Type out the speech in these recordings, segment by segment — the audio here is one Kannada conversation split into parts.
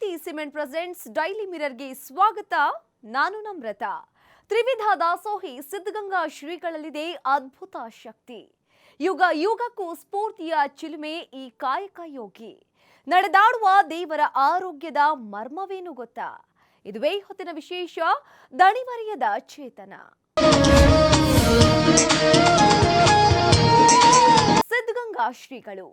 ಶಾಂತಿ ಸಿಮೆಂಟ್ ಪ್ರೆಸೆಂಟ್ಸ್ ಡೈಲಿ ಮಿರರ್ಗೆ ಸ್ವಾಗತ. ನಾನು ನಮ್ರತಾ. ತ್ರಿವಿಧ ದಾಸೋಹಿ ಸಿದ್ಧಗಂಗಾ ಶ್ರೀಗಳಲ್ಲಿದೆ ಅದ್ಭುತ ಶಕ್ತಿ. ಯುಗ ಯುಗಕ್ಕೂ ಸ್ಫೂರ್ತಿಯ ಚಿಲುಮೆ ಈ ಕಾಯಕ ಯೋಗಿ. ನಡೆದಾಡುವ ದೇವರ ಆರೋಗ್ಯದ ಮರ್ಮವೇನು ಗೊತ್ತಾ? ಇದುವೇ ಹೊತ್ತಿನ ವಿಶೇಷ. ದಣಿವರಿಯದ ಚೇತನ. ಸಿದ್ಧಗಂಗಾ ಶ್ರೀಗಳು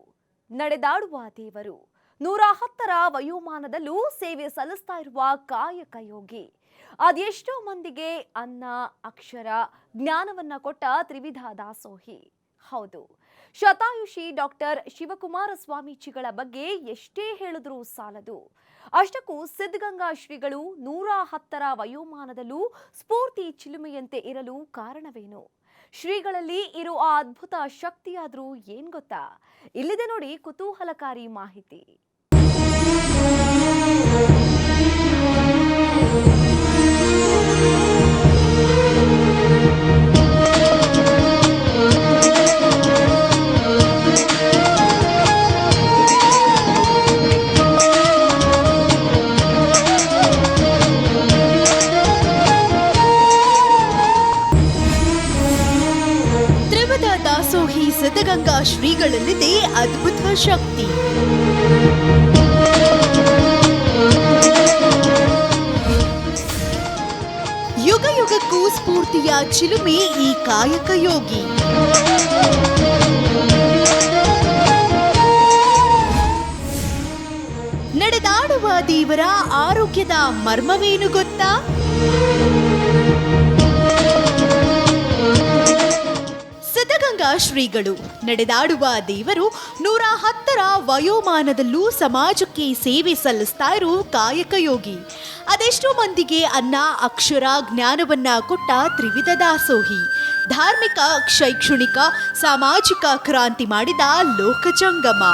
ನಡೆದಾಡುವ ದೇವರು. 110ರ ವಯೋಮಾನದಲ್ಲೂ ಸೇವೆ ಸಲ್ಲಿಸ್ತಾ ಇರುವ ಕಾಯಕ ಯೋಗಿ. ಅದೆಷ್ಟೋ ಮಂದಿಗೆ ಅನ್ನ, ಅಕ್ಷರ, ಜ್ಞಾನವನ್ನ ಕೊಟ್ಟ ತ್ರಿವಿಧ ದಾಸೋಹಿ. ಹೌದು, ಶತಾಯುಷಿ ಡಾಕ್ಟರ್ ಶಿವಕುಮಾರ ಸ್ವಾಮೀಜಿಗಳ ಬಗ್ಗೆ ಎಷ್ಟೇ ಹೇಳಿದ್ರೂ ಸಾಲದು. ಅಷ್ಟಕ್ಕೂ ಸಿದ್ಧಗಂಗಾ ಶ್ರೀಗಳು 110ರ ವಯೋಮಾನದಲ್ಲೂ ಸ್ಫೂರ್ತಿ ಚಿಲುಮೆಯಂತೆ ಇರಲು ಕಾರಣವೇನು? ಶ್ರೀಗಳಲ್ಲಿ ಇರೋ ಆ ಅದ್ಭುತ ಶಕ್ತಿಯಾದ್ರೂ ಏನ್ ಗೊತ್ತಾ? ಇಲ್ಲಿದೆ ನೋಡಿ ಕುತೂಹಲಕಾರಿ ಮಾಹಿತಿ. ದಾಸೋಹಿ ಸಿದ್ಧಗಂಗಾ ಶ್ರೀಗಳಲ್ಲಿದೆ ಅದ್ಭುತ ಶಕ್ತಿ. ಯುಗ ಯುಗಕ್ಕೂ ಸ್ಫೂರ್ತಿಯ ಚಿಲುಮೆ ಈ ಕಾಯಕ ಯೋಗಿ. ನಡೆದಾಡುವ ದೇವರ ಆರೋಗ್ಯದ ಮರ್ಮವೇನು ಗೊತ್ತಾ? ಸಿದ್ಧಗಂಗಾ ಶ್ರೀಗಳು ನಡೆದಾಡುವ ದೇವರು 110ರ ವಯೋಮಾನದಲ್ಲೂ ಸಮಾಜಕ್ಕೆ ಸೇವೆ ಸಲ್ಲಿಸ್ತಾ ಇರೋ ಕಾಯಕ ಯೋಗಿ. ಅದೆಷ್ಟೋ ಮಂದಿಗೆ ಅನ್ನ, ಅಕ್ಷರ, ಜ್ಞಾನವನ್ನ ಕೊಟ್ಟ ತ್ರಿವಿಧ ದಾಸೋಹಿ. ಧಾರ್ಮಿಕ, ಶೈಕ್ಷಣಿಕ, ಸಾಮಾಜಿಕ ಕ್ರಾಂತಿ ಮಾಡಿದ ಲೋಕಜಂಗಮ.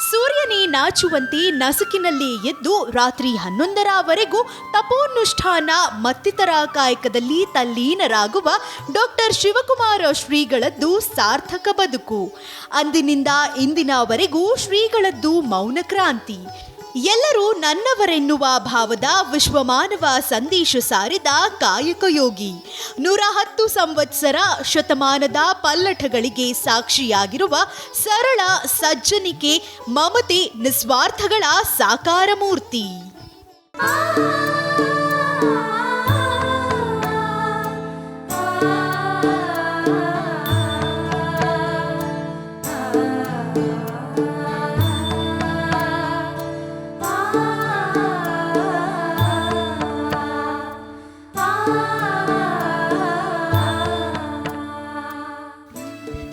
ಸೂರ್ಯನೇ ನಾಚುವಂತೆ ನಸುಕಿನಲ್ಲಿ ಎದ್ದು ರಾತ್ರಿ 11ರವರೆಗೂ ತಪೋನುಷ್ಠಾನ ಮತ್ತಿತರ ಕಾಯಕದಲ್ಲಿ ತಲ್ಲೀನರಾಗುವ ಡಾಕ್ಟರ್ ಶಿವಕುಮಾರ ಶ್ರೀಗಳದ್ದು ಸಾರ್ಥಕ ಬದುಕು. ಅಂದಿನಿಂದ ಇಂದಿನವರೆಗೂ ಶ್ರೀಗಳದ್ದು ಮೌನ ಕ್ರಾಂತಿ. ಎಲ್ಲರೂ ನನ್ನವರೆನ್ನುವ ಭಾವದ ವಿಶ್ವಮಾನವ ಸಂದೇಶ ಸಾರಿದ ಕಾಯಕ ಯೋಗಿ. 110 ಸಂವತ್ಸರ ಶತಮಾನದ ಪಲ್ಲಟಗಳಿಗೆ ಸಾಕ್ಷಿಯಾಗಿರುವ ಸರಳ ಸಜ್ಜನಿಕೆ, ಮಮತೆ, ನಿಸ್ವಾರ್ಥಗಳ ಸಾಕಾರ ಮೂರ್ತಿ.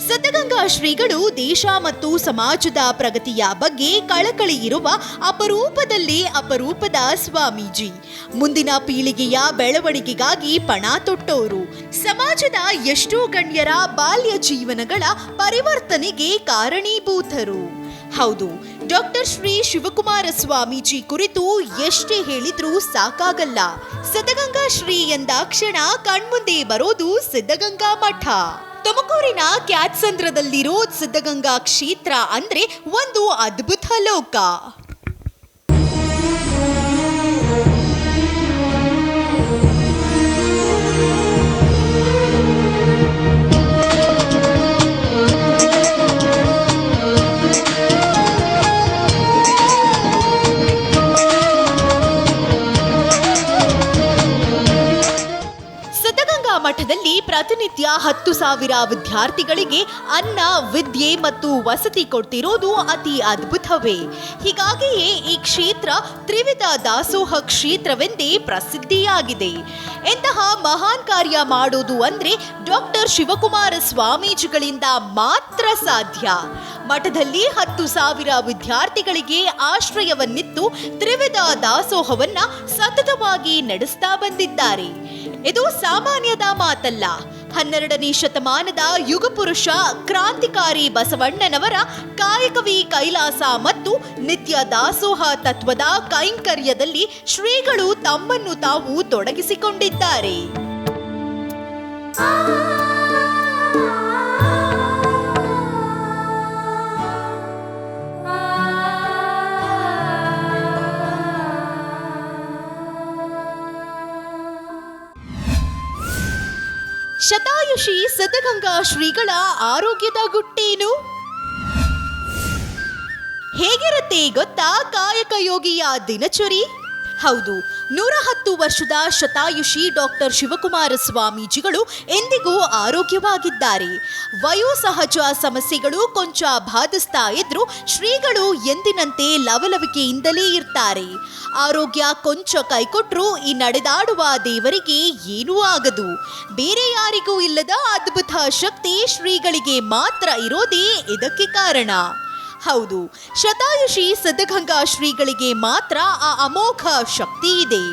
ಸಿದ್ಧಗಂಗಾ ಶ್ರೀಗಳು ದೇಶ ಮತ್ತು ಸಮಾಜದ ಪ್ರಗತಿಯ ಬಗ್ಗೆ ಕಳಕಳಿ ಇರುವ ಅಪರೂಪದಲ್ಲೇ ಅಪರೂಪದ ಸ್ವಾಮೀಜಿ. ಮುಂದಿನ ಪೀಳಿಗೆಯ ಬೆಳವಣಿಗೆಗಾಗಿ ಪಣ ತೊಟ್ಟೋರು. ಸಮಾಜದ ಎಷ್ಟೋ ಗಣ್ಯರ ಬಾಲ್ಯ ಜೀವನಗಳ ಪರಿವರ್ತನೆಗೆ ಕಾರಣೀಭೂತರು. ಹೌದು, ಡಾಕ್ಟರ್ ಶ್ರೀ ಶಿವಕುಮಾರ ಸ್ವಾಮೀಜಿ ಕುರಿತು ಎಷ್ಟೇ ಹೇಳಿದ್ರೂ ಸಾಕಾಗಲ್ಲ. ಸಿದ್ಧಗಂಗಾ ಶ್ರೀ ಎಂದಾಕ್ಷಣ ಕಣ್ಮುಂದೆ ಬರೋದು ಸಿದ್ಧಗಂಗಾ ಮಠ. ತುಮಕೂರಿನ ಕ್ಯಾತ್ಸಂದ್ರದಲ್ಲಿರೋ ಸಿದ್ಧಗಂಗಾ ಕ್ಷೇತ್ರ ಅಂದ್ರೆ ಒಂದು ಅದ್ಭುತ ಲೋಕ. ಮಠದಲ್ಲಿ ಪ್ರತಿನಿತ್ಯ 10,000 ವಿದ್ಯಾರ್ಥಿಗಳಿಗೆ ಅನ್ನ, ವಿದ್ಯೆ ಮತ್ತು ವಸತಿ ಕೊಡ್ತಿರೋದು ಅತಿ ಅದ್ಭುತವೇ. ಹೀಗಾಗಿಯೇ ಈ ಕ್ಷೇತ್ರ ತ್ರಿವಿಧ ದಾಸೋಹ ಕ್ಷೇತ್ರವೆಂದೇ ಪ್ರಸಿದ್ಧಿಯಾಗಿದೆ. ಎಂತಹ ಮಹಾನ್ ಕಾರ್ಯ ಮಾಡೋದು ಅಂದ್ರೆ ಡಾಕ್ಟರ್ ಶಿವಕುಮಾರ ಸ್ವಾಮೀಜಿಗಳಿಂದ ಮಾತ್ರ ಸಾಧ್ಯ. ಮಠದಲ್ಲಿ 10,000 ವಿದ್ಯಾರ್ಥಿಗಳಿಗೆ ಆಶ್ರಯವನ್ನಿತ್ತು ತ್ರಿವಿಧ ದಾಸೋಹವನ್ನ ಸತತವಾಗಿ ನಡೆಸ್ತಾ ಬಂದಿದ್ದಾರೆ. ಇದು ಸಾಮಾನ್ಯದ ಮಾತಲ್ಲ. 12ನೇ ಶತಮಾನದ ಯುಗಪುರುಷ ಕ್ರಾಂತಿಕಾರಿ ಬಸವಣ್ಣನವರ ಕಾಯಕವಿ ಕೈಲಾಸ ಮತ್ತು ನಿತ್ಯ ದಾಸೋಹ ತತ್ವದ ಕೈಂಕರ್ಯದಲ್ಲಿ ಶ್ರೀಗಳು ತಮ್ಮನ್ನು ತಾವು ತೊಡಗಿಸಿಕೊಂಡಿದ್ದಾರೆ. ಶತಾಯುಷಿ ಸಿದ್ಧಗಂಗಾ ಶ್ರೀಗಳ ಆರೋಗ್ಯದ ಗುಟ್ಟೇನು? ಹೇಗಿರುತ್ತೆ ಗೊತ್ತಾ ಕಾಯಕ ಯೋಗಿಯ ದಿನಚರಿ? ಹೌದು, 110 ವರ್ಷದ ಶತಾಯುಷಿ ಡಾಕ್ಟರ್ ಶಿವಕುಮಾರ ಸ್ವಾಮೀಜಿಗಳು ಎಂದಿಗೂ ಆರೋಗ್ಯವಾಗಿದ್ದಾರೆ. ವಯೋಸಹಜ ಸಮಸ್ಯೆಗಳು ಕೊಂಚ ಬಾಧಿಸ್ತಾ ಇದ್ರು ಶ್ರೀಗಳು ಎಂದಿನಂತೆ ಲವಲವಿಕೆಯಿಂದಲೇ ಇರ್ತಾರೆ. ಆರೋಗ್ಯ ಕೊಂಚ ಕೈಕೊಟ್ರು ಈ ನಡೆದಾಡುವ ದೇವರಿಗೆ ಏನೂ ಆಗದು. ಬೇರೆ ಯಾರಿಗೂ ಇಲ್ಲದ ಅದ್ಭುತ ಶಕ್ತಿ ಶ್ರೀಗಳಿಗೆ ಮಾತ್ರ ಇರೋದೇ ಇದಕ್ಕೆ ಕಾರಣ. ಹೌದು, ಶತಾಯುಷಿ ಸಿದ್ಧಗಂಗಾ ಶ್ರೀಗಳಿಗೆ ಮಾತ್ರ ಆ ಅಮೋಘ ಶಕ್ತಿ ಇದೆ.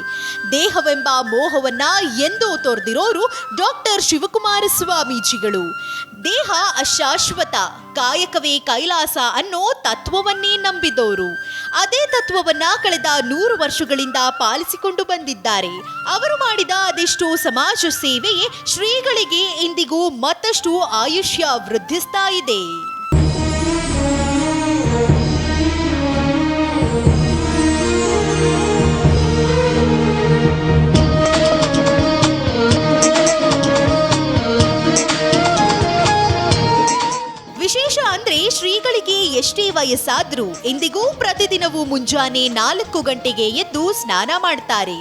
ದೇಹವೆಂಬ ಮೋಹವನ್ನ ಎಂದೂ ತೊರೆದಿರೋರು ಡಾಕ್ಟರ್ ಶಿವಕುಮಾರ ಸ್ವಾಮೀಜಿಗಳು. ದೇಹ ಅಶಾಶ್ವತ, ಕಾಯಕವೇ ಕೈಲಾಸ ಅನ್ನೋ ತತ್ವವನ್ನೇ ನಂಬಿದವರು. ಅದೇ ತತ್ವವನ್ನ ಕಳೆದ 100 ವರ್ಷಗಳಿಂದ ಪಾಲಿಸಿಕೊಂಡು ಬಂದಿದ್ದಾರೆ. ಅವರು ಮಾಡಿದ ಅದೆಷ್ಟೋ ಸಮಾಜ ಸೇವೆಯೇ ಶ್ರೀಗಳಿಗೆ ಇಂದಿಗೂ ಮತ್ತಷ್ಟು ಆಯುಷ್ಯ ವೃದ್ಧಿಸ್ತಾ ಇದೆ. ವಿಶೇಷ ಅಂದ್ರೆ ಶ್ರೀಗಳಿಗೆ ಎಷ್ಟೇ ವಯಸ್ಸಾದ್ರೂ ಇಂದಿಗೂ ಪ್ರತಿದಿನವೂ ಮುಂಜಾನೆ 4 ಗಂಟೆಗೆ ಎದ್ದು ಸ್ನಾನ ಮಾಡ್ತಾರೆ.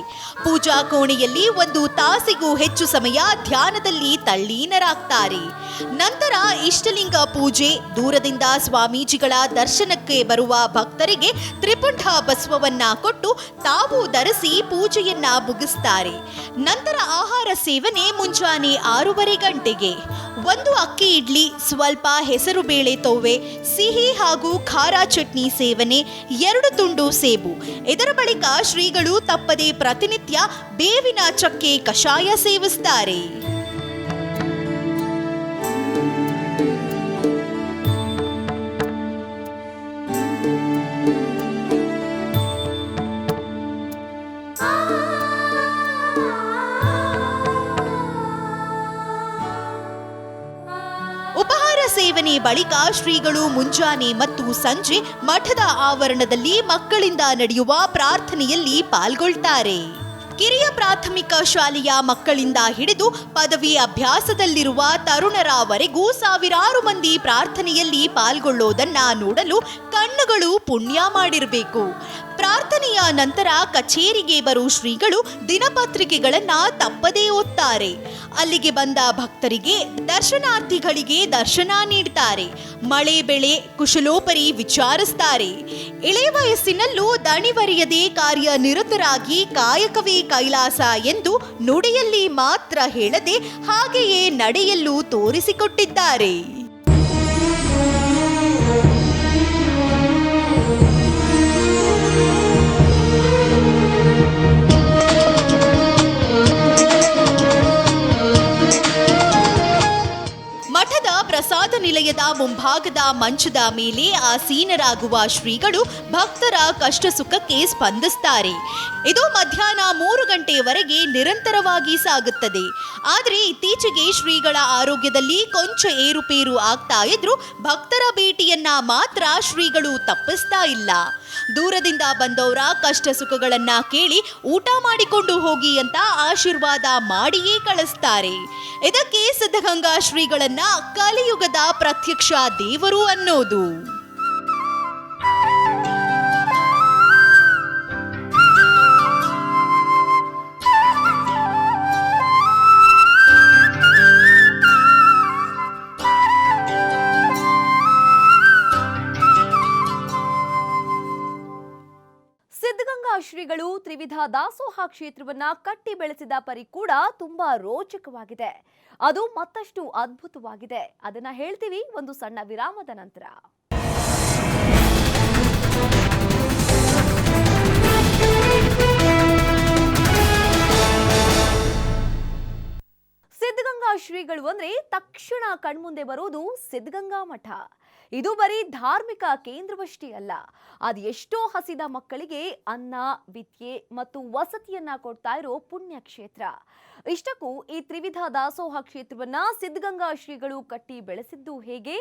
ಪೂಜಾ ಕೋಣೆಯಲ್ಲಿ 1 ತಾಸಿಗೂ ಹೆಚ್ಚು ಸಮಯ ಧ್ಯಾನದಲ್ಲಿ ತಲ್ಲೀನರಾಗ್ತಾರೆ. ನಂತರ ಇಷ್ಟಲಿಂಗ ಪೂಜೆ, ದೂರದಿಂದ ಸ್ವಾಮೀಜಿಗಳ ದರ್ಶನಕ್ಕೆ ಬರುವ ಭಕ್ತರಿಗೆ ತ್ರಿಪುಂಡ ಬಸವವನ್ನ ಕೊಟ್ಟು ತಾವು ಧರಿಸಿ ಪೂಜೆಯನ್ನ ಮುಗಿಸ್ತಾರೆ. ನಂತರ ಆಹಾರ ಸೇವನೆ ಮುಂಜಾನೆ 6:30 ಗಂಟೆಗೆ. 1 ಅಕ್ಕಿ ಇಡ್ಲಿ, ಸ್ವಲ್ಪ ಹೆಸರು ಬೇಳೆ ತೋವೆ, ಸಿಹಿ ಹಾಗೂ ಖಾರ ಚಟ್ನಿ ಸೇವನೆ, 2 ತುಂಡು ಸೇಬು. ಇದರ ಬಳಿಕ ಶ್ರೀಗಳು ತಪ್ಪದೆ ಪ್ರತಿನಿತ್ಯ ಬೇವಿನ ಚಕ್ಕೆ ಕಷಾಯ ಸೇವಿಸ್ತಾರೆ. ಉಪಹಾರ ಸೇವನೆ ಬಳಿಕ ಶ್ರೀಗಳು ಮುಂಜಾನೆ ಮತ್ತು ಸಂಜೆ ಮಠದ ಆವರಣದಲ್ಲಿ ಮಕ್ಕಳಿಂದ ನಡೆಯುವ ಪ್ರಾರ್ಥನೆಯಲ್ಲಿ ಪಾಲ್ಗೊಳ್ತಾರೆ. ಕಿರಿಯ ಪ್ರಾಥಮಿಕ ಶಾಲೆಯ ಮಕ್ಕಳಿಂದ ಹಿಡಿದು ಪದವಿ ಅಭ್ಯಾಸದಲ್ಲಿರುವ ತರುಣರವರೆಗೂ ಸಾವಿರಾರು ಮಂದಿ ಪ್ರಾರ್ಥನೆಯಲ್ಲಿ ಪಾಲ್ಗೊಳ್ಳೋದನ್ನ ನೋಡಲು ಕಣ್ಣುಗಳು ಪುಣ್ಯ ಮಾಡಿರಬೇಕು. ಪ್ರಾರ್ಥನೆಯ ನಂತರ ಕಚೇರಿಗೆ ಬರೋ ಶ್ರೀಗಳು ದಿನಪತ್ರಿಕೆಗಳನ್ನ ತಪ್ಪದೇ ಓದ್ತಾರೆ. ಅಲ್ಲಿಗೆ ಬಂದ ಭಕ್ತರಿಗೆ, ದರ್ಶನಾರ್ಥಿಗಳಿಗೆ ದರ್ಶನ ನೀಡ್ತಾರೆ. ಮಳೆ ಬೆಳೆ ಕುಶಲೋಪರಿ ವಿಚಾರಿಸ್ತಾರೆ. ಇಳೆಯ ವಯಸ್ಸಿನಲ್ಲೂ ದಣಿವರಿಯದೆ ಕಾರ್ಯನಿರತರಾಗಿ ಕಾಯಕವೇ ಕೈಲಾಸ ಎಂದು ನುಡಿಯಲ್ಲಿ ಮಾತ್ರ ಹೇಳದೆ ಹಾಗೆಯೇ ನಡೆಯಲ್ಲೂ ತೋರಿಸಿಕೊಟ್ಟಿದ್ದಾರೆ. ಮಠದ ಪ್ರಸಾದ ನಿಲಯದ ಮುಂಭಾಗದ ಮಂಚದ ಮೇಲೆ ಆಸೀನರಾಗುವ ಶ್ರೀಗಳು ಭಕ್ತರ ಕಷ್ಟ ಸುಖಕ್ಕೆ ಸ್ಪಂದಿಸ್ತಾರೆ. ಇದು ಮಧ್ಯಾಹ್ನ 3 ಗಂಟೆಯವರೆಗೆ ನಿರಂತರವಾಗಿ ಸಾಗುತ್ತದೆ. ಆದರೆ ಇತ್ತೀಚೆಗೆ ಶ್ರೀಗಳ ಆರೋಗ್ಯದಲ್ಲಿ ಕೊಂಚ ಏರುಪೇರು ಆಗ್ತಾ ಇದ್ರು ಭಕ್ತರ ಭೇಟಿಯನ್ನ ಮಾತ್ರ ಶ್ರೀಗಳು ತಪ್ಪಿಸ್ತಾ ಇಲ್ಲ. ದೂರದಿಂದ ಬಂದವರ ಕಷ್ಟ ಸುಖಗಳನ್ನ ಕೇಳಿ ಊಟ ಮಾಡಿಕೊಂಡು ಹೋಗಿ ಅಂತ ಆಶೀರ್ವಾದ ಮಾಡಿಯೇ ಕಳಿಸ್ತಾರೆ. ಇದಕ್ಕೆ ಸಿದ್ಧಗಂಗಾ ಶ್ರೀಗಳನ್ನ ಕಲಿಯುಗದ ಪ್ರತ್ಯಕ್ಷ ದೇವರು ಅನ್ನೋದು. ಶ್ರೀಗಳು ತ್ರಿವಿಧ ದಾಸೋಹ ಕ್ಷೇತ್ರವನ್ನ ಕಟ್ಟಿ ಬೆಳೆಸಿದ ಪರಿ ಕೂಡ ತುಂಬಾ ರೋಚಕವಾಗಿದೆ. ಅದು ಮತ್ತಷ್ಟು ಅದ್ಭುತವಾಗಿದೆ. ಅದನ್ನ ಹೇಳ್ತೀವಿ ಒಂದು ಸಣ್ಣ ವಿರಾಮದ ನಂತರ. ಸಿದ್ಧಗಂಗಾ ಶ್ರೀಗಳು ಅಂದ್ರೆ ತಕ್ಷಣ ಕಣ್ಮುಂದೆ ಬರೋದು ಸಿದ್ಧಗಂಗಾ ಮಠ. ಇದು ಬರೀ ಧಾರ್ಮಿಕ ಕೇಂದ್ರವಷ್ಟೇ ಅಲ್ಲ, ಅದು ಎಷ್ಟೋ ಹಸಿದ ಮಕ್ಕಳಿಗೆ ಅನ್ನ, ವಿದ್ಯೆ ಮತ್ತು ವಸತಿಯನ್ನ ಕೊಡ್ತಾ ಇರೋ ಪುಣ್ಯ ಕ್ಷೇತ್ರ. ಇಷ್ಟಕ್ಕೂ ಈ ತ್ರಿವಿಧ ದಾಸೋಹ ಕ್ಷೇತ್ರವನ್ನ ಸಿದ್ಧಗಂಗಾ ಶ್ರೀಗಳು ಕಟ್ಟಿ ಬೆಳೆಸಿದ್ದು ಹೇಗೆ,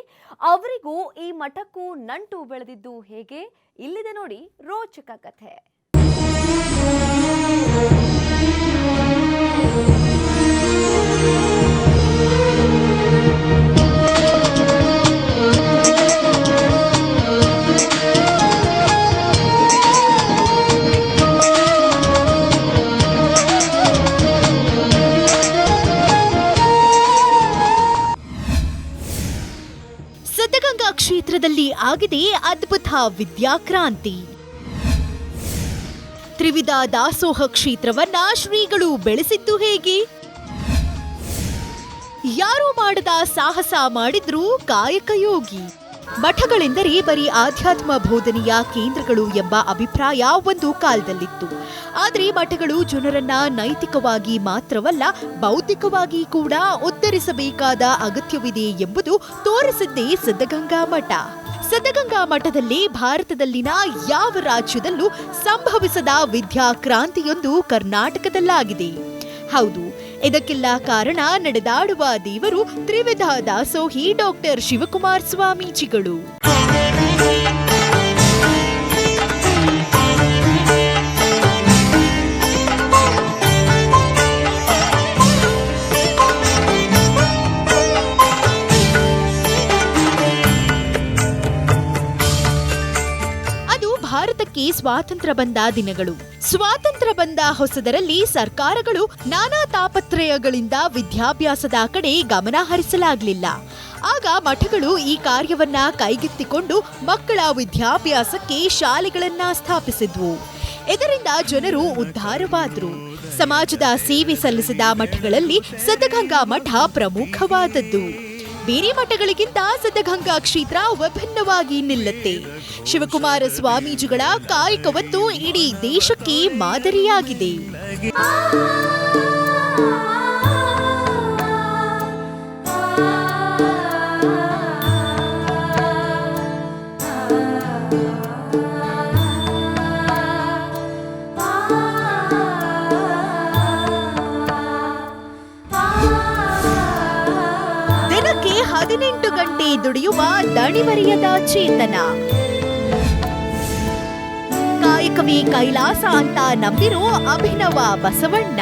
ಅವರಿಗೂ ಈ ಮಠಕ್ಕೂ ನಂಟು ಬೆಳೆದಿದ್ದು ಹೇಗೆ, ಇಲ್ಲಿದೆ ನೋಡಿ ರೋಚಕ ಕಥೆ. ಸಿದ್ಧಗಂಗಾ ಕ್ಷೇತ್ರದಲ್ಲಿ ಆಗಿದೆ ಅದ್ಭುತ ವಿದ್ಯಾಕ್ರಾಂತಿ. ತ್ರಿವಿಧ ದಾಸೋಹ ಕ್ಷೇತ್ರವನ್ನ ಶ್ರೀಗಳು ಬೆಳೆಸಿದ್ದು ಹೇಗೆ? ಯಾರೂ ಮಾಡದ ಸಾಹಸ ಮಾಡಿದ್ರು ಕಾಯಕ ಯೋಗಿ. ಮಠಗಳೆಂದರೆ ಬರೀ ಆಧ್ಯಾತ್ಮ ಬೋಧನೆಯ ಕೇಂದ್ರಗಳು ಎಂಬ ಅಭಿಪ್ರಾಯ ಒಂದು ಕಾಲದಲ್ಲಿತ್ತು. ಆದರೆ ಮಠಗಳು ಜನರನ್ನ ನೈತಿಕವಾಗಿ ಮಾತ್ರವಲ್ಲ, ಬೌದ್ಧಿಕವಾಗಿ ಕೂಡ ಉದ್ಧರಿಸಬೇಕಾದ ಅಗತ್ಯವಿದೆ ಎಂಬುದು ತೋರಿಸಿದ್ದೇ ಸಿದ್ಧಗಂಗಾ ಮಠ. ಸಿದ್ಧಗಂಗಾ ಮಠದಲ್ಲಿ ಭಾರತದಲ್ಲಿನ ಯಾವ ರಾಜ್ಯದಲ್ಲೂ ಸಂಭವಿಸದ ವಿದ್ಯಾಕ್ರಾಂತಿಯೊಂದು ಕರ್ನಾಟಕದಲ್ಲಾಗಿದೆ. ಹೌದು, ಇದಕ್ಕೆಲ್ಲ ಕಾರಣ ನಡೆದಾಡುವ ದೇವರು ತ್ರಿವಿಧ ದಾಸೋಹಿ ಡಾಕ್ಟರ್ ಶಿವಕುಮಾರ ಸ್ವಾಮೀಜಿಗಳು. ಭಾರತಕ್ಕೆ ಸ್ವಾತಂತ್ರ್ಯ ಬಂದ ದಿನಗಳು. ಸ್ವಾತಂತ್ರ್ಯ ಬಂದ ಹೊಸದರಲ್ಲಿ ಸರ್ಕಾರಗಳು ನಾನಾ ತಾಪತ್ರಯಗಳಿಂದ ವಿದ್ಯಾಭ್ಯಾಸದ ಕಡೆ ಗಮನ ಹರಿಸಲಾಗಲಿಲ್ಲ. ಆಗ ಮಠಗಳು ಈ ಕಾರ್ಯವನ್ನ ಕೈಗೆತ್ತಿಕೊಂಡು ಮಕ್ಕಳ ವಿದ್ಯಾಭ್ಯಾಸಕ್ಕೆ ಶಾಲೆಗಳನ್ನ ಸ್ಥಾಪಿಸಿದ್ವು. ಇದರಿಂದ ಜನರು ಉದ್ಧಾರವಾದ್ರು. ಸಮಾಜದ ಸೇವೆ ಸಲ್ಲಿಸಿದ ಮಠಗಳಲ್ಲಿ ಸಿದ್ಧಗಂಗಾ ಮಠ ಪ್ರಮುಖವಾದದ್ದು. ಬೇರೆ ಮಠಗಳಿಗಿಂತ ಸಿದ್ಧಗಂಗಾ ಕ್ಷೇತ್ರ ವಿಭಿನ್ನವಾಗಿ ನಿಲ್ಲುತ್ತೆ. ಶಿವಕುಮಾರ ಸ್ವಾಮೀಜಿಗಳ ಕಾಯಕವತ್ತು ಇಡೀ ದೇಶಕ್ಕೆ ಮಾದರಿಯಾಗಿದೆ. ದಿನಕ್ಕೆ 18 ಗಂಟೆ ದುಡಿಯುವ ದಣಿವರಿಯದ ಚೇತನ. ಕಾಯಕವೇ ಕೈಲಾಸ ಅಂತ ನಂಬಿರೋ ಅಭಿನವ ಬಸವಣ್ಣ.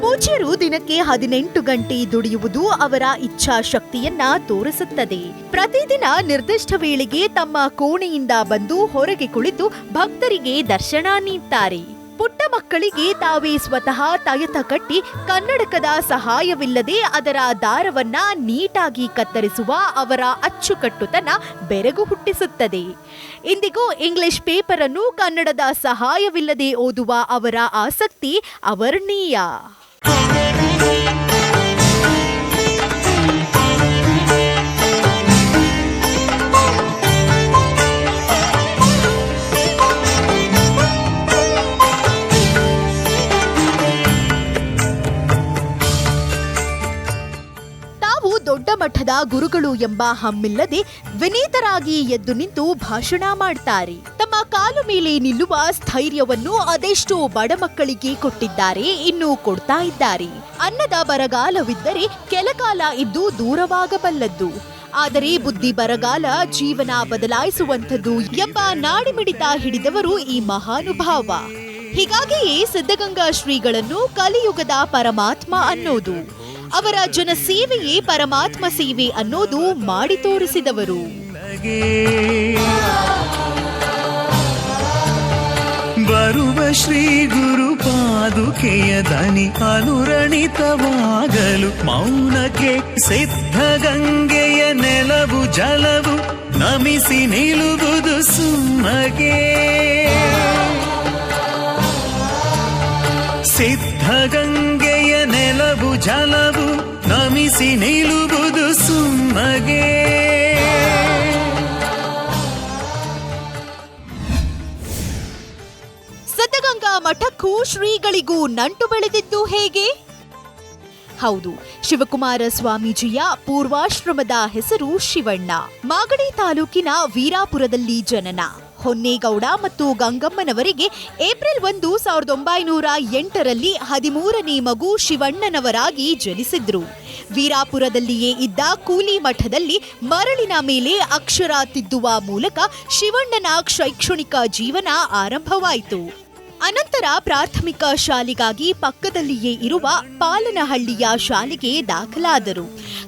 ಪೂಜ್ಯರು ದಿನಕ್ಕೆ 18 ಗಂಟೆ ದುಡಿಯುವುದು ಅವರ ಇಚ್ಛಾಶಕ್ತಿಯನ್ನ ತೋರಿಸುತ್ತದೆ. ಪ್ರತಿದಿನ ನಿರ್ದಿಷ್ಟ ವೇಳೆಗೆ ತಮ್ಮ ಕೋಣೆಯಿಂದ ಬಂದು ಹೊರಗೆ ಕುಳಿತು ಭಕ್ತರಿಗೆ ದರ್ಶನ ನೀಡ್ತಾರೆ. ಪುಟ್ಟ ಮಕ್ಕಳಿಗೆ ತಾವೇ ಸ್ವತಃ ತಾಯತ ಕಟ್ಟಿ ಕನ್ನಡಕದ ಸಹಾಯವಿಲ್ಲದೆ ಅದರ ದಾರವನ್ನ ನೀಟಾಗಿ ಕತ್ತರಿಸುವ ಅವರ ಅಚ್ಚುಕಟ್ಟುತನ ಬೆರಗು ಹುಟ್ಟಿಸುತ್ತದೆ. ಇಂದಿಗೂ ಇಂಗ್ಲಿಷ್ ಪೇಪರ್ ಅನ್ನು ಕನ್ನಡದ ಸಹಾಯವಿಲ್ಲದೆ ಓದುವ ಅವರ ಆಸಕ್ತಿ ಅವರ್ಣೀಯ. ದೊಡ್ಡ ಮಠದ ಗುರುಗಳು ಎಂಬ ಹಮ್ಮಿಲ್ಲದೆ ವಿನೀತರಾಗಿ ಎದ್ದು ನಿಂತು ಭಾಷಣ ಮಾಡ್ತಾರೆ. ತಮ್ಮ ಕಾಲು ಮೇಲೆ ನಿಲ್ಲುವ ಸ್ಥೈರ್ಯವನ್ನು ಅದೆಷ್ಟೋ ಬಡ ಮಕ್ಕಳಿಗೆ ಕೊಟ್ಟಿದ್ದಾರೆ, ಇನ್ನೂ ಕೊಡ್ತಾ ಇದ್ದಾರೆ. ಅನ್ನದ ಬರಗಾಲವಿದ್ದರೆ ಕೆಲಕಾಲ ಇದ್ದು ದೂರವಾಗಬಲ್ಲದ್ದು, ಆದರೆ ಬುದ್ಧಿ ಬರಗಾಲ ಜೀವನ ಬದಲಾಯಿಸುವಂಥದ್ದು ಎಂಬ ನಾಡಿಮಿಡಿತ ಹಿಡಿದವರು ಈ ಮಹಾನುಭಾವ. ಹೀಗಾಗಿಯೇ ಸಿದ್ಧಗಂಗಾ ಶ್ರೀಗಳನ್ನು ಕಲಿಯುಗದ ಪರಮಾತ್ಮ ಅನ್ನೋದು. ಅವರ ಜನಸೇವೆಯೇ ಪರಮಾತ್ಮ ಸೇವೆ ಅನ್ನೋದು ಮಾಡಿ ತೋರಿಸಿದವರು. ಬರುವ ಶ್ರೀ ಗುರು ಪಾದುಕೆಯ ದನಿ ಅನುರಣಿತವಾಗಲು ಮೌನಕ್ಕೆ ಸಿದ್ಧಗಂಗೆಯ ನೆಲವು ಜಲವು ನಮಿಸಿ ನಿಲ್ಲುವುದು ಸುಮ್ಮಗೆ. ಜಲವು ನಮಿಸಿ ನಿಲ್ಲುವುದು ಸುಮ್ಮಗೆ. ಸಿದ್ಧಗಂಗಾ ಮಠಕ್ಕೂ ಶ್ರೀಗಳಿಗೂ ನಂಟು ಬೆಳೆದಿದ್ದು ಹೇಗೆ? ಹೌದು, ಶಿವಕುಮಾರ ಸ್ವಾಮೀಜಿಯ ಪೂರ್ವಾಶ್ರಮದ ಹೆಸರು ಶಿವಣ್ಣ. ಮಾಗಡಿ ತಾಲೂಕಿನ ವೀರಾಪುರದಲ್ಲಿ ಜನನ. ಹೊನ್ನೇಗೌಡ ಮತ್ತು ಗಂಗಮ್ಮನವರಿಗೆ ಏಪ್ರಿಲ್ 1, 1908ರಲ್ಲಿ 13ನೇ ಮಗು ಶಿವಣ್ಣನವರಾಗಿ ಜನಿಸಿದ್ರು. ವೀರಾಪುರದಲ್ಲಿಯೇ ಇದ್ದ ಕೂಲಿ ಮಠದಲ್ಲಿ ಮರಳಿನ ಮೇಲೆ ಅಕ್ಷರ ತಿದ್ದುವ ಮೂಲಕ ಶಿವಣ್ಣನ ಶೈಕ್ಷಣಿಕ ಜೀವನ ಆರಂಭವಾಯಿತು. ಅನಂತರ ಪ್ರಾಥಮಿಕ ಶಾಲೆಗಾಗಿ ಪಕ್ಕದಲ್ಲಿಯೇ ಇರುವ ಪಾಲನಹಳ್ಳಿಯ ಶಾಲೆಗೆ ದಾಖಲಾದರು.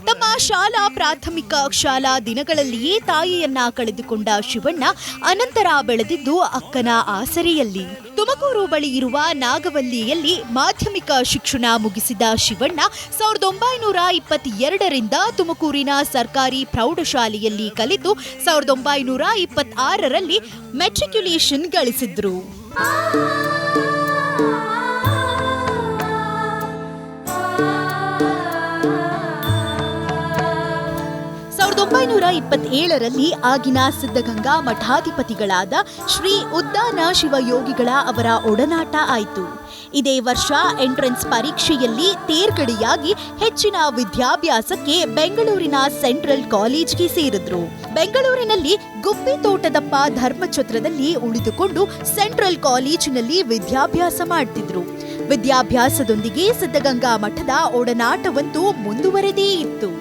ತಮ್ಮ ಶಾಲಾ ಪ್ರಾಥಮಿಕ ಶಾಲಾ ದಿನಗಳಲ್ಲಿಯೇ ತಾಯಿಯನ್ನ ಕಳೆದುಕೊಂಡ ಶಿವಣ್ಣ ಅನಂತರ ಬೆಳೆದಿದ್ದು ಅಕ್ಕನ ಆಸರೆಯಲ್ಲಿ. ತುಮಕೂರು ಬಳಿ ಇರುವ ನಾಗವಲ್ಲಿಯಲ್ಲಿ ಮಾಧ್ಯಮಿಕ ಶಿಕ್ಷಣ ಮುಗಿಸಿದ ಶಿವಣ್ಣ 1922ರಿಂದ ತುಮಕೂರಿನ ಸರ್ಕಾರಿ ಪ್ರೌಢಶಾಲೆಯಲ್ಲಿ ಕಲಿತು 1926ರಲ್ಲಿ ಮೆಟ್ರಿಕ್ಯುಲೇಷನ್ ಗಳಿಸಿದ್ರು. 1927ರಲ್ಲಿ ಆಗಿನ ಸಿದ್ಧಗಂಗಾ ಮಠಾಧಿಪತಿಗಳಾದ ಶ್ರೀ ಉದ್ದಾನ ಶಿವಯೋಗಿಗಳ ಅವರ ಒಡನಾಟ ಆಯಿತು. ಇದೇ ವರ್ಷ ಎಂಟ್ರೆನ್ಸ್ ಪರೀಕ್ಷೆಯಲ್ಲಿ ತೇರ್ಗಡೆಯಾಗಿ ಹೆಚ್ಚಿನ ವಿದ್ಯಾಭ್ಯಾಸಕ್ಕೆ ಬೆಂಗಳೂರಿನ ಸೆಂಟ್ರಲ್ ಕಾಲೇಜ್ಗೆ ಸೇರಿದ್ರು. ಬೆಂಗಳೂರಿನಲ್ಲಿ ಗುಬ್ಬಿ ತೋಟದಪ್ಪ ಧರ್ಮಛತ್ರದಲ್ಲಿ ಉಳಿದುಕೊಂಡು ಸೆಂಟ್ರಲ್ ಕಾಲೇಜಿನಲ್ಲಿ ವಿದ್ಯಾಭ್ಯಾಸ ಮಾಡ್ತಿದ್ರು. ವಿದ್ಯಾಭ್ಯಾಸದೊಂದಿಗೆ ಸಿದ್ಧಗಂಗಾ ಮಠದ ಒಡನಾಟವಂತೂ ಮುಂದುವರೆದೇ ಇತ್ತು.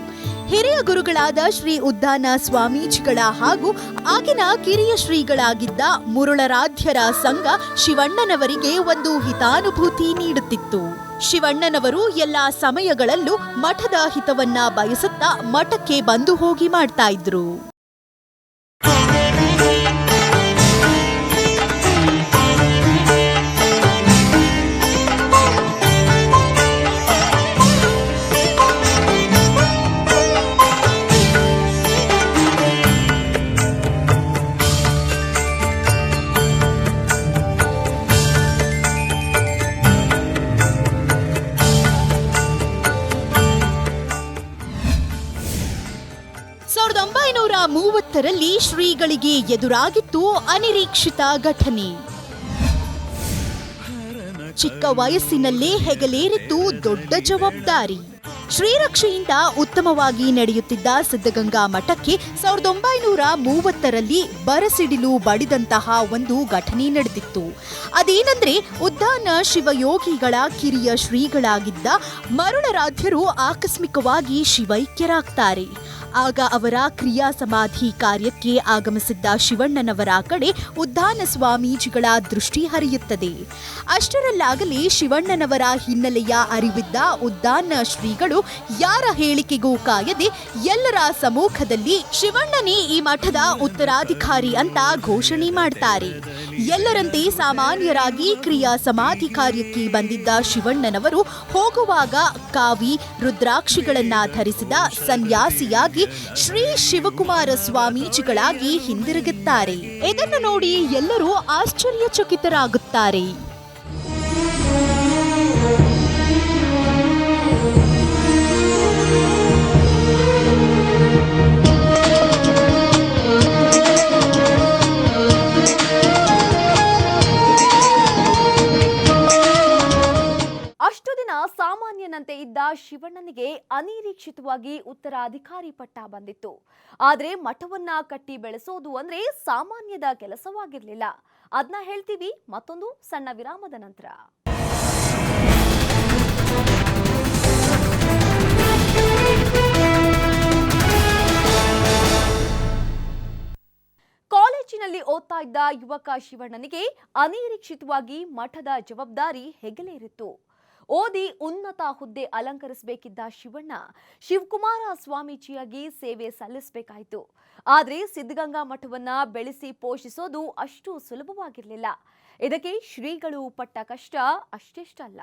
ಹಿರಿಯ ಗುರುಗಳಾದ ಶ್ರೀ ಉದ್ದಾನ ಸ್ವಾಮೀಜಿಗಳ ಹಾಗೂ ಆಗಿನ ಕಿರಿಯ ಶ್ರೀಗಳಾಗಿದ್ದ ಮುರುಳರಾಧ್ಯರ ಸಂಘ ಶಿವಣ್ಣನವರಿಗೆ ಒಂದು ಹಿತಾನುಭೂತಿ ನೀಡುತ್ತಿತ್ತು. ಶಿವಣ್ಣನವರು ಎಲ್ಲಾ ಸಮಯಗಳಲ್ಲೂ ಮಠದ ಹಿತವನ್ನ ಬಯಸುತ್ತಾ ಮಠಕ್ಕೆ ಬಂದು ಹೋಗಿ ಮಾಡ್ತಾ ಇದ್ರು. ರಲ್ಲಿ ಶ್ರೀಗಳಿಗೆ ಎದುರಾಗಿತ್ತು ಅನಿರೀಕ್ಷಿತ ಘಟನೆ. ಚಿಕ್ಕ ವಯಸ್ಸಿನಲ್ಲೇ ಹೆಗಲೇರಿತ್ತು ದೊಡ್ಡ ಜವಾಬ್ದಾರಿ. ಶ್ರೀರಕ್ಷೆಯಿಂದ ಉತ್ತಮವಾಗಿ ನಡೆಯುತ್ತಿದ್ದ ಸಿದ್ಧಗಂಗಾ ಮಠಕ್ಕೆ 1930ರಲ್ಲಿ ಬರಸಿಡಿಲು ಬಡಿದಂತಹ ಒಂದು ಘಟನೆ ನಡೆದಿತ್ತು. ಅದೇನೆಂದ್ರೆ ಉದ್ದಾನ ಶಿವಯೋಗಿಗಳ ಕಿರಿಯ ಶ್ರೀಗಳಾಗಿದ್ದ ಮರುಳರಾಧ್ಯರು ಆಕಸ್ಮಿಕವಾಗಿ ಶಿವೈಕ್ಯರಾಗ್ತಾರೆ. ಆಗ ಅವರ ಕ್ರಿಯಾ ಸಮಾಧಿ ಕಾರ್ಯಕ್ಕೆ ಆಗಮಿಸಿದ್ದ ಶಿವಣ್ಣನವರ ಕಡೆ ಉದ್ದಾನ ಸ್ವಾಮೀಜಿಗಳ ದೃಷ್ಟಿ ಹರಿಯುತ್ತದೆ. ಅಷ್ಟರಲ್ಲಾಗಲೇ ಶಿವಣ್ಣನವರ ಹಿನ್ನೆಲೆಯ ಅರಿವಿದ್ದ ಉದ್ದಾನ ಶ್ರೀಗಳು ಯಾರ ಹೇಳಿಕೆಗೂ ಕಾಯದೆ ಎಲ್ಲರ ಸಮ್ಮುಖದಲ್ಲಿ ಶಿವಣ್ಣನೇ ಈ ಮಠದ ಉತ್ತರಾಧಿಕಾರಿ ಅಂತ ಘೋಷಣೆ ಮಾಡ್ತಾರೆ. ಎಲ್ಲರಂತೆ ಸಾಮಾನ್ಯರಾಗಿ ಕ್ರಿಯಾ ಸಮಾಧಿ ಕಾರ್ಯಕ್ಕೆ ಬಂದಿದ್ದ ಶಿವಣ್ಣನವರು ಹೋಗುವಾಗ ಕಾವಿ ರುದ್ರಾಕ್ಷಿಗಳನ್ನ ಧರಿಸಿದ ಸನ್ಯಾಸಿಯಾಗಿ ಶ್ರೀ ಶಿವಕುಮಾರ ಸ್ವಾಮೀಜಿಗಳಾಗಿ ಹಿಂದಿರುಗುತ್ತಾರೆ. ಇದನ್ನು ನೋಡಿ ಎಲ್ಲರೂ ಆಶ್ಚರ್ಯಚಕಿತರಾಗುತ್ತಾರೆ. ಅಷ್ಟು ದಿನ ಸಾಮಾನ್ಯನಂತೆ ಇದ್ದ ಶಿವಣ್ಣನಿಗೆ ಅನಿರೀಕ್ಷಿತವಾಗಿ ಉತ್ತರಾಧಿಕಾರಿ ಪಟ್ಟ ಬಂದಿತ್ತು. ಆದ್ರೆ ಮಠವನ್ನ ಕಟ್ಟಿ ಬೆಳೆಸೋದು ಅಂದ್ರೆ ಸಾಮಾನ್ಯದ ಕೆಲಸವಾಗಿರ್ಲಿಲ್ಲ. ಅದನ್ನ ಹೇಳ್ತೀವಿ ಮತ್ತೊಂದು ಸಣ್ಣ ವಿರಾಮದ ನಂತರ. ಕಾಲೇಜಿನಲ್ಲಿ ಓದ್ತಾ ಇದ್ದ ಯುವಕ ಶಿವಣ್ಣನಿಗೆ ಅನಿರೀಕ್ಷಿತವಾಗಿ ಮಠದ ಜವಾಬ್ದಾರಿ ಹೆಗಲೇರಿತ್ತು. ಓದಿ ಉನ್ನತ ಹುದ್ದೆ ಅಲಂಕರಿಸಬೇಕಿದ್ದ ಶಿವಣ್ಣ ಶಿವಕುಮಾರ ಸ್ವಾಮೀಜಿಯಾಗಿ ಸೇವೆ ಸಲ್ಲಿಸಬೇಕಾಯಿತು. ಆದರೆ ಸಿದ್ಧಗಂಗಾ ಮಠವನ್ನ ಬೆಳೆಸಿ ಪೋಷಿಸೋದು ಅಷ್ಟು ಸುಲಭವಾಗಿರಲಿಲ್ಲ. ಇದಕ್ಕೆ ಶ್ರೀಗಳು ಪಟ್ಟ ಕಷ್ಟ ಅಷ್ಟಿಷ್ಟಲ್ಲ.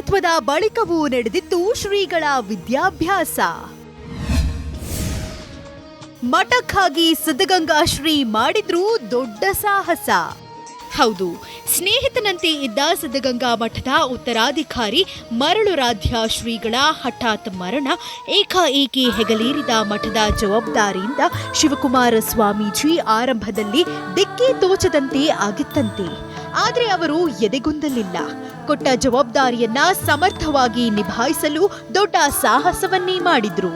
ಸನ್ಯಾಸತ್ವದ ಬಳಿಕವೂ ನಡೆದಿತ್ತು ಶ್ರೀಗಳ ವಿದ್ಯಾಭ್ಯಾಸ. ಮಠಕ್ಕಾಗಿ ಸಿದ್ಧಗಂಗಾ ಶ್ರೀ ಮಾಡಿದ್ರು ದೊಡ್ಡ ಸಾಹಸ. ಹೌದು, ಸ್ನೇಹಿತನಂತೆ ಇದ್ದ ಸಿದ್ಧಗಂಗಾ ಮಠದ ಉತ್ತರಾಧಿಕಾರಿ ಮರಳುರಾಧ್ಯ ಶ್ರೀಗಳ ಹಠಾತ್ ಮರಣ ಏಕಾಏಕಿ ಹೆಗಲೇರಿದ ಮಠದ ಜವಾಬ್ದಾರಿಯಿಂದ ಶಿವಕುಮಾರ ಸ್ವಾಮೀಜಿ ಆರಂಭದಲ್ಲಿ ದಿಕ್ಕೇ ತೋಚದಂತೆ ಆಗಿತ್ತಂತೆ. ಆದರೆ ಅವರು ಎದೆಗುಂದಲಿಲ್ಲ. ಕೊಟ್ಟ ಜವಾಬ್ದಾರಿಯನ್ನ ಸಮರ್ಥವಾಗಿ ನಿಭಾಯಿಸಲು ದೊಡ್ಡ ಸಾಹಸವನ್ನೇ ಮಾಡಿದ್ರು.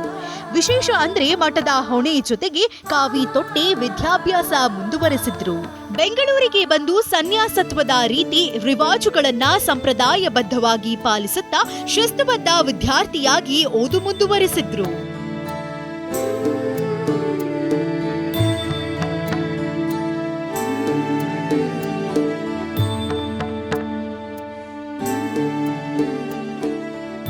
ವಿಶೇಷ ಅಂದ್ರೆ ಮಠದ ಹೊಣೆ ಜೊತೆಗೆ ಕಾವಿ ತೊಟ್ಟೆ ವಿದ್ಯಾಭ್ಯಾಸ ಮುಂದುವರೆಸಿದ್ರು. ಬೆಂಗಳೂರಿಗೆ ಬಂದು ಸನ್ಯಾಸತ್ವದ ರೀತಿ ರಿವಾಜುಗಳನ್ನ ಸಂಪ್ರದಾಯಬದ್ಧವಾಗಿ ಪಾಲಿಸುತ್ತಾ ಶಿಸ್ತುಬದ್ಧ ವಿದ್ಯಾರ್ಥಿಯಾಗಿ ಓದು ಮುಂದುವರೆಸಿದ್ರು.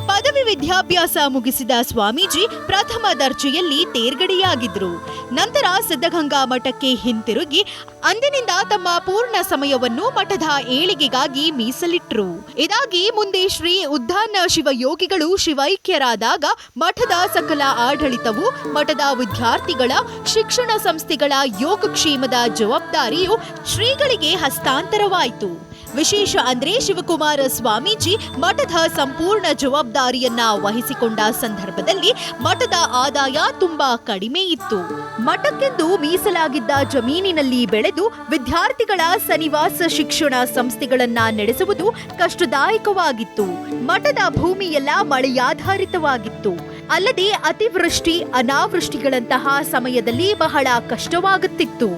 ಪದವಿ ವಿದ್ಯಾಭ್ಯಾಸ ಮುಗಿಸಿದ ಸ್ವಾಮೀಜಿ ಪ್ರಥಮ ದರ್ಜೆಯಲ್ಲಿ ತೇರ್ಗಡೆಯಾಗಿದ್ರು. ನಂತರ ಸಿದ್ಧಗಂಗಾ ಮಠಕ್ಕೆ ಹಿಂತಿರುಗಿ ಅಂದಿನಿಂದ ತಮ್ಮ ಪೂರ್ಣ ಸಮಯವನ್ನು ಮಠದ ಏಳಿಗೆಗಾಗಿ ಮೀಸಲಿಟ್ರು. ಇದಾಗಿ ಮುಂದೆ ಶ್ರೀ ಉದ್ದಾನ ಶಿವಯೋಗಿಗಳು ಶಿವೈಕ್ಯರಾದಾಗ ಮಠದ ಸಕಲ ಆಡಳಿತವು ಮಠದ ವಿದ್ಯಾರ್ಥಿಗಳ ಶಿಕ್ಷಣ ಸಂಸ್ಥೆಗಳ ಯೋಗಕ್ಷೇಮದ ಜವಾಬ್ದಾರಿಯು ಶ್ರೀಗಳಿಗೆ ಹಸ್ತಾಂತರವಾಯಿತು. ವಿಶೇಷ ಅಂದ್ರೆ ಶಿವಕುಮಾರ ಸ್ವಾಮೀಜಿ ಮಠದ ಸಂಪೂರ್ಣ ಜವಾಬ್ದಾರಿಯನ್ನ ವಹಿಸಿಕೊಂಡ ಸಂದರ್ಭದಲ್ಲಿ ಮಠದ ಆದಾಯ ತುಂಬಾ ಕಡಿಮೆ ಇತ್ತು. ಮಠಕ್ಕೆಂದು ಮೀಸಲಾಗಿದ್ದ ಜಮೀನಿನಲ್ಲಿ ಬೆಳೆದು ವಿದ್ಯಾರ್ಥಿಗಳ ಸನ್ನಿವಾಸ ಶಿಕ್ಷಣ ಸಂಸ್ಥೆಗಳನ್ನ ನಡೆಸುವುದು ಕಷ್ಟದಾಯಕವಾಗಿತ್ತು. ಮಠದ ಭೂಮಿಯೆಲ್ಲ ಮಳೆಯಾಧಾರಿತವಾಗಿತ್ತು. ಅಲ್ಲದೆ ಅತಿವೃಷ್ಟಿ ಅನಾವೃಷ್ಟಿಗಳಂತಹ ಸಮಯದಲ್ಲಿ ಬಹಳ ಕಷ್ಟವಾಗುತ್ತಿತ್ತು.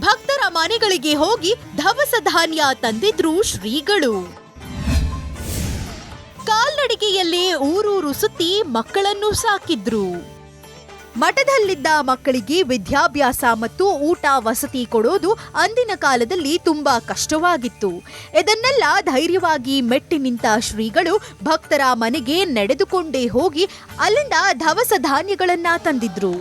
ಭಕ್ತರ ಮನೆಗಳಿಗೆ ಹೋಗಿ ದವಸ ಧಾನ್ಯ ತಂದಿದ್ರು ಶ್ರೀಗಳು. ಕಾಲ್ನಡಿಗೆಯಲ್ಲೇ ಊರೂರು ಸುತ್ತಿ ಮಕ್ಕಳನ್ನು ಸಾಕಿದ್ರು. ಮಠದಲ್ಲಿದ್ದ ಮಕ್ಕಳಿಗೆ ವಿದ್ಯಾಭ್ಯಾಸ ಮತ್ತು ಊಟ ವಸತಿ ಕೊಡೋದು ಅಂದಿನ ಕಾಲದಲ್ಲಿ ತುಂಬಾ ಕಷ್ಟವಾಗಿತ್ತು. ಇದನ್ನೆಲ್ಲ ಧೈರ್ಯವಾಗಿ ಮೆಟ್ಟಿ ನಿಂತ ಶ್ರೀಗಳು ಭಕ್ತರ ಮನೆಗೆ ನಡೆದುಕೊಂಡೇ ಹೋಗಿ ಅಲ್ಲಿಂದ ದವಸ ಧಾನ್ಯಗಳನ್ನ ತಂದಿದ್ರು.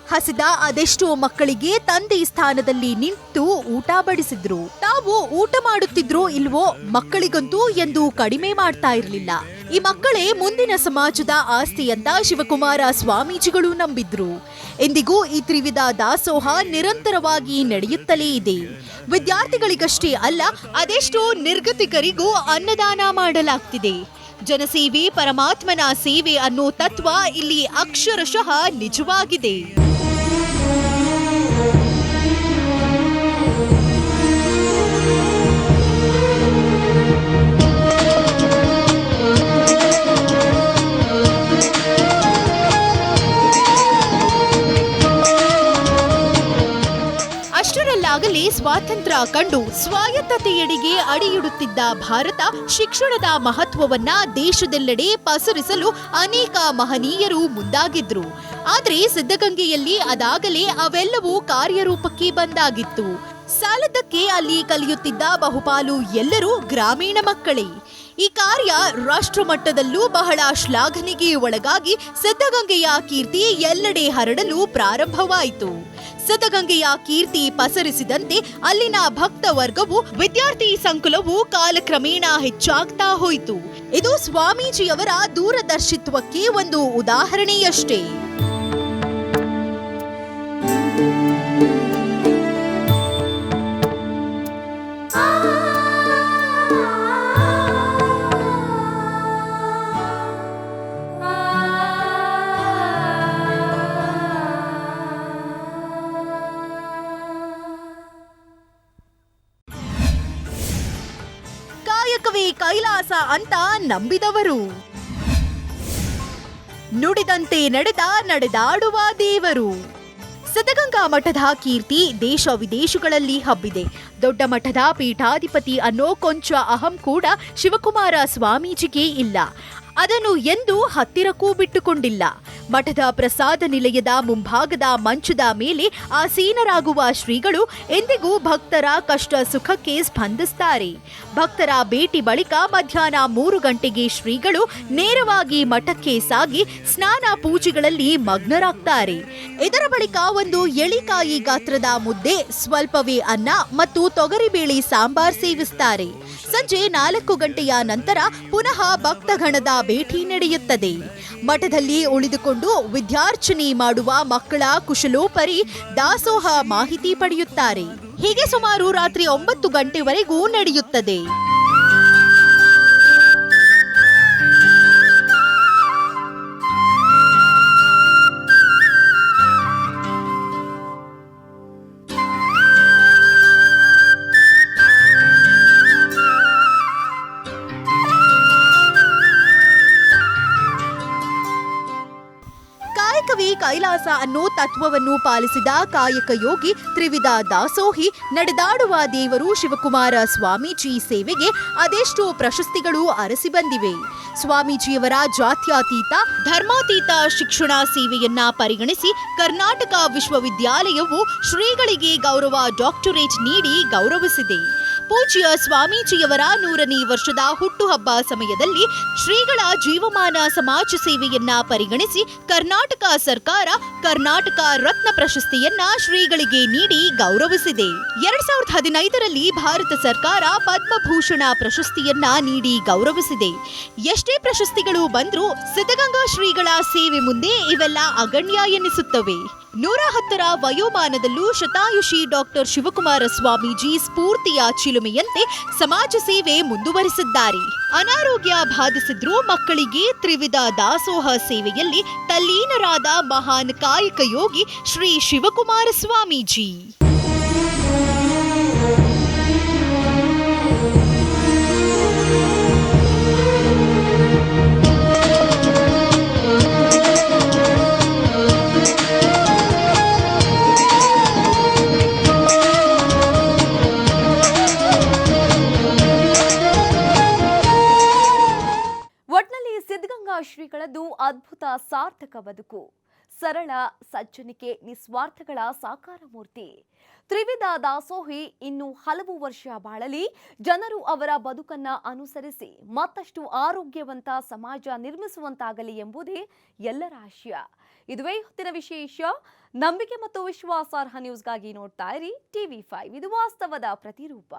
ಹಸಿದ ಅದೆಷ್ಟೋ ಮಕ್ಕಳಿಗೆ ತಂದೆ ಸ್ಥಾನದಲ್ಲಿ ನಿಂತು ಊಟ ಬಡಿಸಿದ್ರು. ತಾವು ಊಟ ಮಾಡುತ್ತಿದ್ರೋ ಇಲ್ವೋ ಮಕ್ಕಳಿಗಂತೂ ಎಂದು ಕಡಿಮೆ ಮಾಡ್ತಾ ಇರಲಿಲ್ಲ. ಈ ಮಕ್ಕಳೇ ಮುಂದಿನ ಸಮಾಜದ ಆಸ್ತಿ ಅಂತ ಶಿವಕುಮಾರ ಸ್ವಾಮೀಜಿಗಳು ನಂಬಿದ್ರು. ಇಂದಿಗೂ ಈ ತ್ರಿವಿಧ ದಾಸೋಹ ನಿರಂತರವಾಗಿ ನಡೆಯುತ್ತಲೇ ಇದೆ. ವಿದ್ಯಾರ್ಥಿಗಳಿಗಷ್ಟೇ ಅಲ್ಲ, ಅದೆಷ್ಟೋ ನಿರ್ಗತಿಕರಿಗೂ ಅನ್ನದಾನ ಮಾಡಲಾಗ್ತಿದೆ. ಜನಸೇವೆ ಪರಮಾತ್ಮನ ಸೇವೆ ಅನ್ನೋ ತತ್ವ ಇಲ್ಲಿ ಅಕ್ಷರಶಃ ನಿಜವಾಗಿದೆ. ಅಷ್ಟರಲ್ಲಾಗಲೇ ಸ್ವಾತಂತ್ರ್ಯ ಕಂಡು ಸ್ವಾಯತ್ತತೆಯೆಡೆಗೆ ಅಡಿಯಿಡುತ್ತಿದ್ದ ಭಾರತ ಶಿಕ್ಷಣದ ಮಹತ್ವವನ್ನ ದೇಶದೆಲ್ಲೆಡೆ ಪಸರಿಸಲು ಅನೇಕ ಮಹನೀಯರು ಮುಂದಾಗಿದ್ರು. ಆದ್ರೆ ಸಿದ್ಧಗಂಗೆಯಲ್ಲಿ ಅದಾಗಲೇ ಅವೆಲ್ಲವೂ ಕಾರ್ಯರೂಪಕ್ಕೆ ಬಂದಾಗಿತ್ತು. ಸಾಲದಕ್ಕೆ ಅಲ್ಲಿ ಕಲಿಯುತ್ತಿದ್ದ ಬಹುಪಾಲು ಎಲ್ಲರೂ ಗ್ರಾಮೀಣ ಮಕ್ಕಳೇ. ಈ ಕಾರ್ಯ ರಾಷ್ಟ್ರ ಮಟ್ಟದಲ್ಲೂ ಬಹಳ ಶ್ಲಾಘನೆಗೆ ಒಳಗಾಗಿ ಸಿದ್ಧಗಂಗೆಯ ಕೀರ್ತಿ ಎಲ್ಲೆಡೆ ಹರಡಲು ಪ್ರಾರಂಭವಾಯಿತು. ಸಿದ್ಧಗಂಗೆಯ ಕೀರ್ತಿ ಪಸರಿಸಿದಂತೆ ಅಲ್ಲಿನ ಭಕ್ತ ವರ್ಗವು ವಿದ್ಯಾರ್ಥಿ ಸಂಕುಲವು ಕಾಲಕ್ರಮೇಣ ಹೆಚ್ಚಾಗ್ತಾ ಹೋಯಿತು. ಇದು ಸ್ವಾಮೀಜಿಯವರ ದೂರದರ್ಶಿತ್ವಕ್ಕೆ ಒಂದು ಉದಾಹರಣೆಯಷ್ಟೇ. ಕಾಯಕವೇ ಕೈಲಾಸ ಅಂತ ನಂಬಿದವರು, ನುಡಿದಂತೆ ನಡೆದಾಡುವ ದೇವರು. ಸಿದ್ಧಗಂಗಾ ಮಠದ ಕೀರ್ತಿ ದೇಶ ವಿದೇಶಗಳಲ್ಲಿ ಹಬ್ಬಿದೆ. ದೊಡ್ಡ ಮಠದ ಪೀಠಾಧಿಪತಿ ಅನ್ನೋ ಕೊಂಚ ಅಹಂ ಕೂಡ ಶಿವಕುಮಾರ ಸ್ವಾಮೀಜಿಗೆ ಇಲ್ಲ. ಅದನ್ನು ಎಂದೂ ಹತ್ತಿರಕ್ಕೂ ಬಿಟ್ಟುಕೊಂಡಿಲ್ಲ. ಮಠದ ಪ್ರಸಾದ ನಿಲಯದ ಮುಂಭಾಗದ ಮಂಚದ ಮೇಲೆ ಆಸೀನರಾಗುವ ಶ್ರೀಗಳು ಎಂದಿಗೂ ಭಕ್ತರ ಕಷ್ಟ ಸುಖಕ್ಕೆ ಸ್ಪಂದಿಸುತ್ತಾರೆ. ಭಕ್ತರ ಭೇಟಿ ಬಳಿಕ ಮಧ್ಯಾಹ್ನ 3 ಗಂಟೆಗೆ ಶ್ರೀಗಳು ನೇರವಾಗಿ ಮಠಕ್ಕೆ ಸಾಗಿ ಸ್ನಾನ ಪೂಜೆಗಳಲ್ಲಿ ಮಗ್ನರಾಗ್ತಾರೆ. ಇದರ ಬಳಿಕ ಒಂದು ಎಳಿಕಾಯಿ ಗಾತ್ರದ ಮುದ್ದೆ, ಸ್ವಲ್ಪವೇ ಅನ್ನ ಮತ್ತು ತೊಗರಿಬೇಳೆ ಸಾಂಬಾರ್ ಸೇವಿಸುತ್ತಾರೆ. ಸಂಜೆ 4 ಗಂಟೆಯ ನಂತರ ಪುನಃ ಭಕ್ತಗಣದ ಭೇಟಿ ನಡೆಯುತ್ತದೆ. ಮಠದಲ್ಲಿ ಉಳಿದುಕೊಂಡು ವಿದ್ಯಾರ್ಚನೆ ಮಾಡುವ ಮಕ್ಕಳ ಕುಶಲೋಪರಿ ದಾಸೋಹ ಮಾಹಿತಿ ಪಡೆಯುತ್ತಾರೆ. ಹೀಗೆ ಸುಮಾರು ರಾತ್ರಿ 9 ಗಂಟೆವರೆಗೂ ನಡೆಯುತ್ತದೆ. ಕಾಯಕವೇ ಕೈಲಾಸ ಅನ್ನೋ ತತ್ವವನ್ನು ಪಾಲಿಸಿದ ಕಾಯಕ ಯೋಗಿ ತ್ರಿವಿಧ ದಾಸೋಹಿ ನಡೆದಾಡುವ ದೇವರು ಶಿವಕುಮಾರ ಸ್ವಾಮೀಜಿ ಸೇವೆಗೆ ಅದೆಷ್ಟೋ ಪ್ರಶಸ್ತಿಗಳು ಅರಸಿ ಬಂದಿವೆ. ಸ್ವಾಮೀಜಿಯವರ ಜಾತ್ಯತೀತ ಧರ್ಮಾತೀತ ಶಿಕ್ಷಣ ಸೇವೆಯನ್ನ ಪರಿಗಣಿಸಿ ಕರ್ನಾಟಕ ವಿಶ್ವವಿದ್ಯಾಲಯವು ಶ್ರೀಗಳಿಗೆ ಗೌರವ ಡಾಕ್ಟರೇಟ್ ನೀಡಿ ಗೌರವಿಸಿದೆ. ಪೂಜ್ಯ ಸ್ವಾಮೀಜಿಯವರ 100ನೇ ವರ್ಷದ ಹುಟ್ಟುಹಬ್ಬ ಸಮಯದಲ್ಲಿ ಶ್ರೀಗಳ ಜೀವಮಾನ ಸಮಾಜ ಸೇವೆಯನ್ನ ಪರಿಗಣಿಸಿ ಕರ್ನಾಟಕ ಸರ್ಕಾರ ಕರ್ನಾಟಕ ರತ್ನ ಪ್ರಶಸ್ತಿಯನ್ನ ಶ್ರೀಗಳಿಗೆ ನೀಡಿ ಗೌರವಿಸಿದೆ. 2015ರಲ್ಲಿ ಭಾರತ ಸರ್ಕಾರ ಪದ್ಮಭೂಷಣ ಪ್ರಶಸ್ತಿಯನ್ನ ನೀಡಿ ಗೌರವಿಸಿದೆ. ಎಷ್ಟೇ ಪ್ರಶಸ್ತಿಗಳು ಬಂದ್ರೂ ಸಿದ್ಧಗಂಗಾ ಶ್ರೀಗಳ ಸೇವೆ ಮುಂದೆ ಇವೆಲ್ಲ ಅಗಣ್ಯ ಎನ್ನಿಸುತ್ತವೆ. 110ರ ವಯೋಮಾನದಲ್ಲೂ ಶತಾಯುಷಿ ಡಾಕ್ಟರ್ ಶಿವಕುಮಾರ ಸ್ವಾಮೀಜಿ ಸ್ಫೂರ್ತಿಯ ಚಿಲುಮೆಯಂತೆ ಸಮಾಜ ಸೇವೆ ಮುಂದುವರಿಸಿದ್ದಾರೆ. ಅನಾರೋಗ್ಯ ಬಾಧಿಸಿದ್ರೂ ಮಕ್ಕಳಿಗೆ ತ್ರಿವಿಧ ದಾಸೋಹ ಸೇವೆಯಲ್ಲಿ ತಲ್ಲೀನರಾದ ಮಹಾನ್ ಕಾಯಕ ಯೋಗಿ ಶ್ರೀ ಶಿವಕುಮಾರ ಸ್ವಾಮೀಜಿ. ಶ್ರೀಗಳದ್ದು ಅದ್ಭುತ ಸಾರ್ಥಕ ಬದುಕು, ಸರಳ ಸಜ್ಜನಿಕೆ, ನಿಸ್ವಾರ್ಥಗಳ ಸಾಕಾರ ಮೂರ್ತಿ. ತ್ರಿವಿಧ ದಾಸೋಹಿ ಇನ್ನು ಹಲವು ವರ್ಷ ಬಾಳಲಿ, ಜನರು ಅವರ ಬದುಕನ್ನ ಅನುಸರಿಸಿ ಮತ್ತಷ್ಟು ಆರೋಗ್ಯವಂತ ಸಮಾಜ ನಿರ್ಮಿಸುವಂತಾಗಲಿ ಎಂಬುದೇ ಎಲ್ಲರ ಆಶಯ. ಇದುವೇ ಹೊತ್ತಿನ ವಿಶೇಷ. ನಂಬಿಕೆ ಮತ್ತು ವಿಶ್ವಾಸಾರ್ಹ ನ್ಯೂಸ್ಗಾಗಿ ನೋಡ್ತಾ ಇರಿ TV5, ಇದು ವಾಸ್ತವದ ಪ್ರತಿರೂಪ.